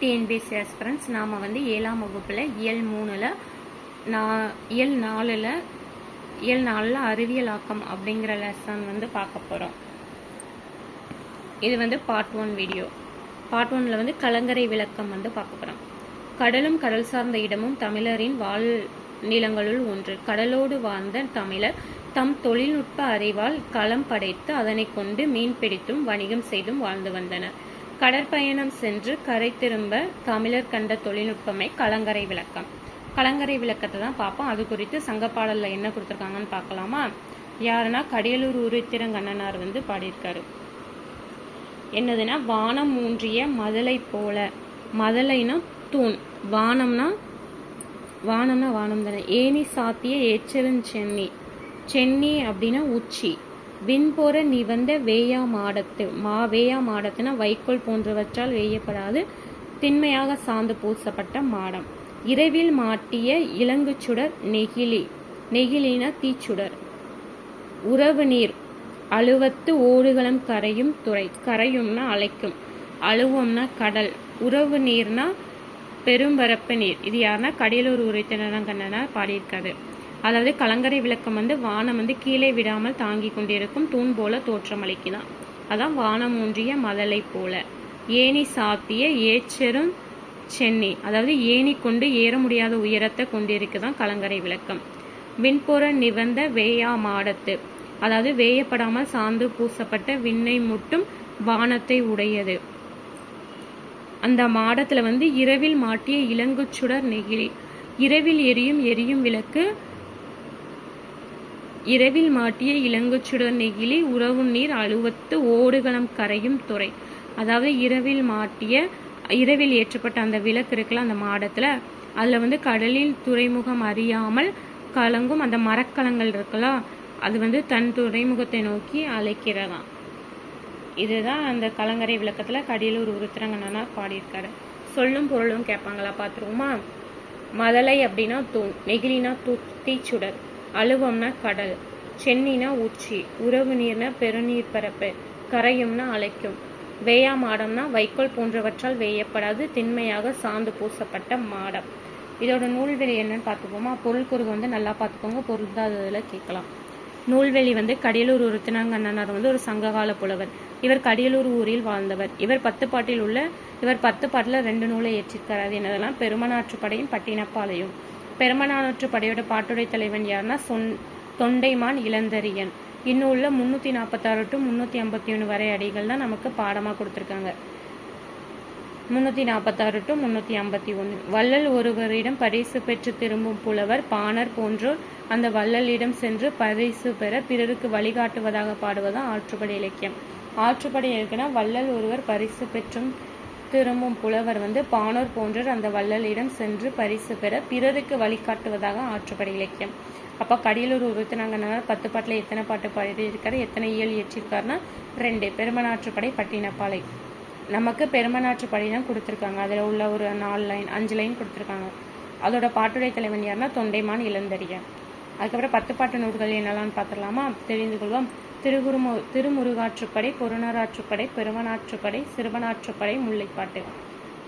TNPSC aspirants நாம் வந்து 7ஆம் வகுப்பில் இயல் 3ல் இயல் 4ல் அறிவியல் ஆக்கம் அப்படிங்கிற லெசன் வந்து பார்க்க போகிறோம். இது வந்து பார்ட் 1 வீடியோ. பார்ட் 1ல் வந்து கலங்கரை விளக்கம் வந்து பார்க்க போகிறோம். கடலும் கடல் சார்ந்த இடமும் தமிழரின் வாழ் நிலங்களுள் ஒன்று. கடலோடு வாழ்ந்த தமிழர் தம் தொழில்நுட்ப அறிவால் களம் படைத்து அதனை கொண்டு மீன் பிடித்தும் வணிகம் செய்தும் வாழ்ந்து வந்தனர். கடற்பயணம் சென்று கரை திரும்ப தமிழர் கண்ட தொழில்நுட்பமே கலங்கரை விளக்கம். கலங்கரை விளக்கத்தை தான் பார்ப்போம். அது குறித்து சங்கப்பாடல்ல என்ன கொடுத்துருக்காங்கன்னு பார்க்கலாமா? யாருன்னா கடியலூர் உருத்திரங்கண்ணனார் வந்து பாடியிருக்காரு. என்னதுன்னா, வானம் ஊன்றிய மதலை போல. மதலைனா தூண், வானம்னா வானம் தானே. ஏனி சாத்திய ஏச்செருஞ்சென்னி, சென்னி அப்படின்னா உச்சி. விண்போற நிவந்த வேயா மாடத்து, வேயா மாடத்துனா வைக்கோல் போன்றவற்றால் வேயப்படாது திண்மையாக சார்ந்து பூசப்பட்ட மாடம். இரவில் மாட்டிய இலங்கு சுடர் நெகிழி, நெகிழினா தீச்சுடர். உறவு நீர் அழுவத்து ஓடுகளம் கரையும் துறை. கரையும்னா அலைக்கும், அழுவம்னா கடல். உறவு நீர்னா பெரும்பரப்பு நீர். இது யாருன்னா கடியலூர் உரைத்திரங்கண்ணனார் பாடியிருக்காரு. அதாவது கலங்கரை விளக்கம் வந்து வானம் வந்து கீழே விடாமல் தாங்கி கொண்டிருக்கும் தூண் போல தோற்றம் அளிக்குதான். அதான் வானம் ஊன்றிய மதலை போல. ஏனி சாத்திய ஏச்செரும் சென்னி, அதாவது ஏனி கொண்டு ஏற முடியாத உயரத்தை கொண்டிருக்குதான் கலங்கரை விளக்கம். விண்புற நிவந்த வேயா மாடத்து, அதாவது வேயப்படாமல் சாந்து பூசப்பட்ட விண்ணை முட்டும் வானத்தை உடையது. அந்த மாடத்துல வந்து இரவில் மாட்டிய இலங்கு சுடர் நெகிழி, இரவில் எரியும் விளக்கு. இரவில் மாட்டிய இலங்குச்சுடர் நெகிழி உறவு நீர் அழுவத்து ஓடுகளம் கரையும் துறை. அதாவது இரவில் ஏற்றப்பட்ட அந்த விளக்கு இருக்குல்ல அந்த மாடத்துல, அதுல வந்து கடலில் துறைமுகம் அறியாமல் கலங்கும் அந்த மரக்கலங்கள் இருக்கலாம், அது வந்து தன் துறைமுகத்தை நோக்கி அழைக்கிறதாம். இதுதான் அந்த கலங்கரை விளக்கத்துல கடியலூர் உருத்திரங்கண்ணனார் பாடியிருக்காரு. சொல்லும் பொருளும் கேட்பாங்களா, பார்த்துருவோமா? மதலை அப்படின்னா தூண், நெகிழினா தீச்சுடர், அழுவம்னா கடல், சென்னினா உச்சி, உறவு நீர்னா பெருநீர் பரப்பு, கரையும்னா அலைக்கும், வேயா மாடம்னா வைக்கோல் போன்றவற்றால் வேயப்படாது திண்மையாக சாந்து பூசப்பட்ட மாடம். இதோட நூல்வெளி என்னன்னு பார்த்துப்போமா? பொருள் குறுகு வந்து நல்லா பார்த்துக்கோங்க, பொருந்தாததுல கேட்கலாம். நூல்வெளி வந்து கடியலூர் உருத்திரங்கண்ணனார் வந்து ஒரு சங்ககால புலவர். இவர் கடியலூர் ஊரில் வாழ்ந்தவர். இவர் 10 பாட்டில் 2 நூலை ஏற்றிருக்கார். அது என்னதெல்லாம்? பெருமனாற்றுப்படையும் பட்டினப்பாலையும். பெருமனாற்றுப்படையோட பாட்டுடை தலைவன் யாருன்னா தொண்டைமான் இளந்தரியன். இன்னுள்ள 346 to 351 வரை அடிகள் தான் நமக்கு பாடமா கொடுத்திருக்காங்க. 346 to 351. வள்ளல் ஒருவரிடம் பரிசு பெற்று திரும்பும் புலவர் பாணர் போன்றோர் அந்த வள்ளலிடம் சென்று பரிசு பெற பிறருக்கு வழிகாட்டுவதாக பாடுவதுதான் ஆற்றுப்படை இலக்கியம். ஆற்றுப்படை இருக்குன்னா வள்ளல் ஒருவர் பரிசு பெற்றும் திரும்பும் புலவர் வந்து பாணர் போன்றோர் அந்த வள்ளலிடம் சென்று பரிசு பெற பிறருக்கு வழிகாட்டுவதாக ஆற்றுப்படை இலக்கியம். அப்ப கடியலூர் உருத்திரங்கண்ணனார் 10 பாட்டில் எத்தனை பாட்டு பாடியிருக்காரு, எத்தனை இயல் ஏற்றிருக்காருன்னா 2. பெருமனாற்றுப்படை பட்டினப்பாலை. நமக்கு பெருமனாற்றுப்படை தான் கொடுத்துருக்காங்க. அதில் உள்ள ஒரு 5 லைன் கொடுத்துருக்காங்க. அதோட பாட்டுடை தலைவன் யாருன்னா தொண்டைமான் இளந்தரியன். அதுக்கப்புறம் 10 பாட்டு நூல்கள் என்னெல்லாம் பார்த்துடலாமா? தெரிந்து கொள்வோம். திருமுருகாற்றுப்படை, பொருணராற்றுப்படை, பெருமனாற்றுப்படை, சிறுவனாற்றுப்படை, முல்லைப்பாட்டு,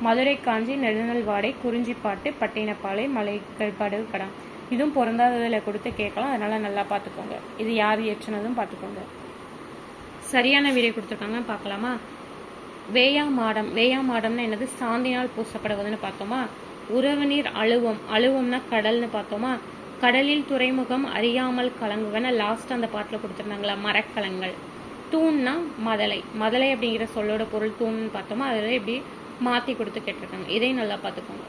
மதுரை காஞ்சி, நெடுநல்வாடை, குறிஞ்சிப்பாட்டு, பட்டினப்பாலை, மலைக்கல்பாடு கடம். இதுவும் பொருந்தாததுல கொடுத்து கேட்கலாம், அதனால நல்லா பார்த்துக்கோங்க. இது யார் ஏற்றினதும் பார்த்துக்கோங்க. சரியான விடை கொடுத்துருக்காங்க, பார்க்கலாமா? வேயா மாடம். வேயா மாடம்னா என்னது? சாந்தினால் பூசப்படுவதுன்னு பார்த்தோமா? உறவு நீர் அழுவம், அழுவம்னா கடல்னு பார்த்தோமா? கடலில் துறைமுகம் அறியாமல் கலங்குவன லாஸ்ட் அந்த பாட்டில் கொடுத்துருந்தாங்களா, மரக்கலங்கள். தூண்னா மதலை. மதலை அப்படிங்கிற சொல்லோட பொருள் தூண்னு பார்த்தோமா? அதில் எப்படி மாற்றி கொடுத்து கேட்டிருக்காங்க. இதையும் நல்லா பார்த்துக்கோங்க.